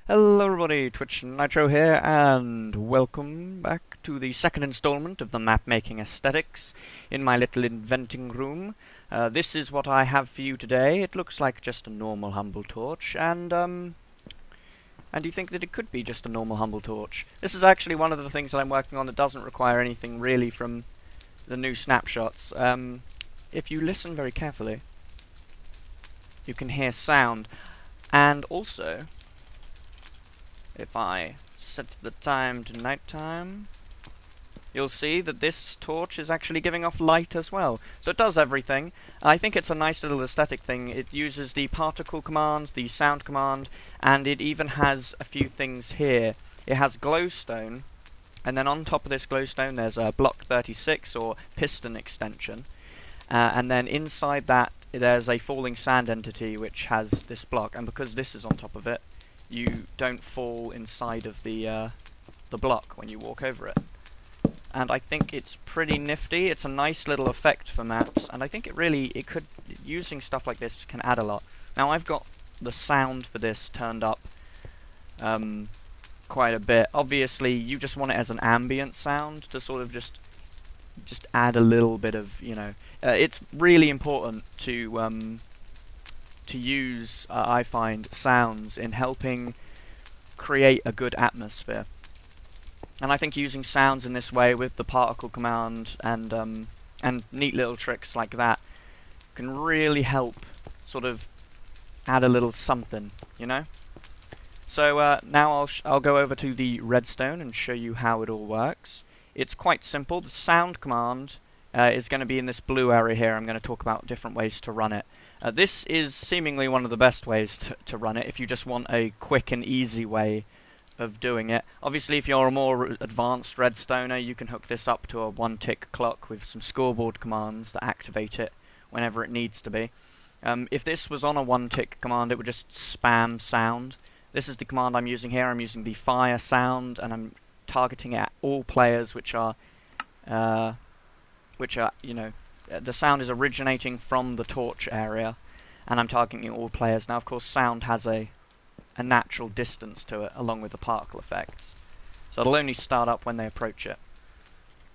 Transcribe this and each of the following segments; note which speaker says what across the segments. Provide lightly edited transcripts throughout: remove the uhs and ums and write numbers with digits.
Speaker 1: Hello everybody, Twitch Nitro here, and welcome back to the second installment of the map making aesthetics in my little inventing room. This is what I have for you today. It looks like just a normal humble torch, and you think that it could be just a normal humble torch. This is actually one of the things that I'm working on that doesn't require anything really from the new snapshots. If you listen very carefully, you can hear sound, and also if I set the time to nighttime, you'll see that this torch is actually giving off light as well. So it does everything. I think it's a nice little aesthetic thing. It uses the particle command, the sound command, and it even has a few things here. It has glowstone, and then on top of this glowstone there's a block 36 or piston extension. And then inside that there's a falling sand entity which has this block, and because this is on top of it, you don't fall inside of the block when you walk over it. And I think it's pretty nifty. It's a nice little effect for maps, and I think using stuff like this can add a lot. Now I've got the sound for this turned up quite a bit. Obviously you just want it as an ambient sound to sort of just add a little bit of, it's really important to use, I find, sounds in helping create a good atmosphere. And I think using sounds in this way with the particle command and neat little tricks like that can really help sort of add a little something, So now I'll go over to the redstone and show you how it all works. It's quite simple. The sound command is going to be in this blue area here. I'm going to talk about different ways to run it. This is seemingly one of the best ways to run it if you just want a quick and easy way of doing it. Obviously, if you're a more advanced redstoner, you can hook this up to a one-tick clock with some scoreboard commands that activate it whenever it needs to be. If this was on a one-tick command, it would just spam sound. This is the command I'm using here. I'm using the fire sound, and I'm targeting it at all players, which are the sound is originating from the torch area, and I'm targeting all players. Now, of course, sound has a natural distance to it, along with the particle effects. So it'll only start up when they approach it.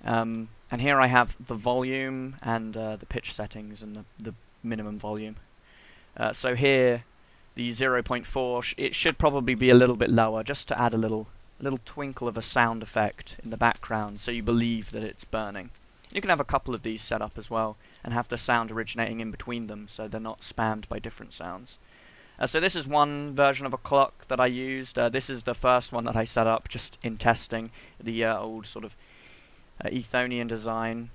Speaker 1: And here I have the volume and the pitch settings and the minimum volume. So here, the 0.4, it should probably be a little bit lower, just to add a little twinkle of a sound effect in the background, so you believe that it's burning. You can have a couple of these set up as well, and have the sound originating in between them, so they're not spammed by different sounds. So this is one version of a clock that I used. This is the first one that I set up, just in testing, the old sort of Ethonian design.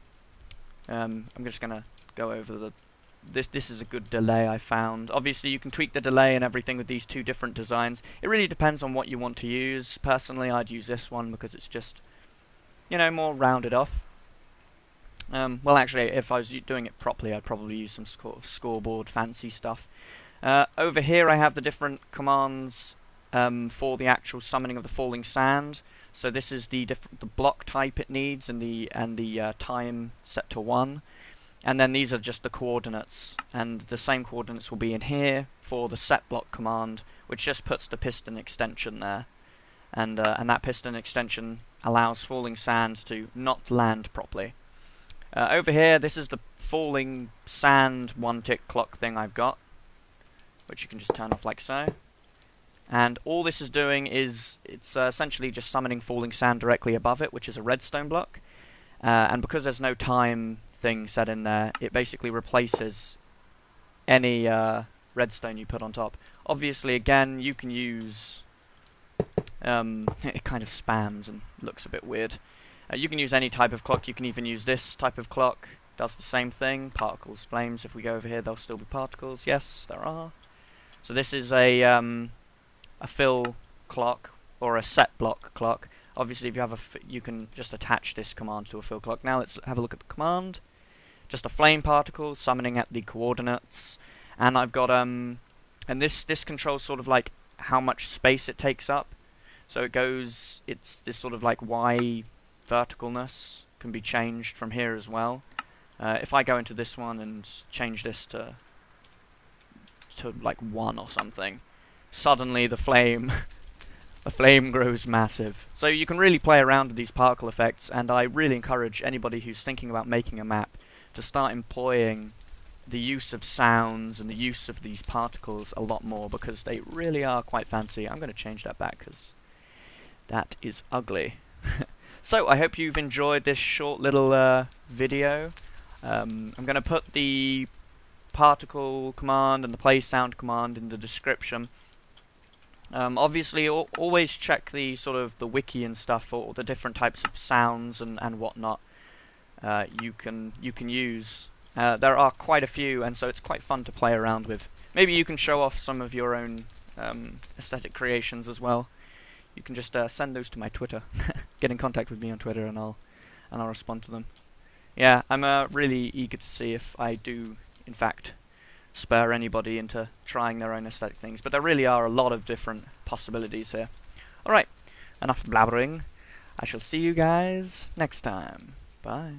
Speaker 1: I'm just going to go over this is a good delay I found. Obviously you can tweak the delay and everything with these two different designs. It really depends on what you want to use. Personally, I'd use this one because it's just, more rounded off. Well, actually, if I was doing it properly, I'd probably use some sort of scoreboard fancy stuff. Over here I have the different commands for the actual summoning of the falling sand. So this is the block type it needs, and the time set to 1. And then these are just the coordinates, and the same coordinates will be in here for the set block command, which just puts the piston extension there. And that piston extension allows falling sand to not land properly. Over here, this is the falling sand one-tick clock thing I've got, which you can just turn off like so. And all this is doing is, it's essentially just summoning falling sand directly above it, which is a redstone block. And because there's no time thing set in there, it basically replaces any redstone you put on top. Obviously, again, you can use... it kind of spams and looks a bit weird. You can use any type of clock. You can even use this type of clock. Does the same thing. Particles, flames. If we go over here, there'll still be particles. Yes, there are. So this is a fill clock or a set block clock. Obviously, if you have you can just attach this command to a fill clock. Now let's have a look at the command. Just a flame particle summoning at the coordinates, and I've got and this controls sort of like how much space it takes up. So it goes. It's this sort of like Y verticalness can be changed from here as well. If I go into this one and change this to like 1 or something, suddenly the flame the flame grows massive. So you can really play around with these particle effects, and I really encourage anybody who's thinking about making a map to start employing the use of sounds and the use of these particles a lot more, because they really are quite fancy. I'm going to change that back because that is ugly. So I hope you've enjoyed this short little video. I'm going to put the particle command and the playsound command in the description. Obviously, always check the sort of the wiki and stuff for all the different types of sounds and whatnot you can use. There are quite a few, and so it's quite fun to play around with. Maybe you can show off some of your own aesthetic creations as well. You can just send those to my Twitter. Get in contact with me on Twitter, and I'll respond to them. Yeah, I'm really eager to see if I do, in fact, spur anybody into trying their own aesthetic things. But there really are a lot of different possibilities here. Alright, enough blabbering. I shall see you guys next time. Bye.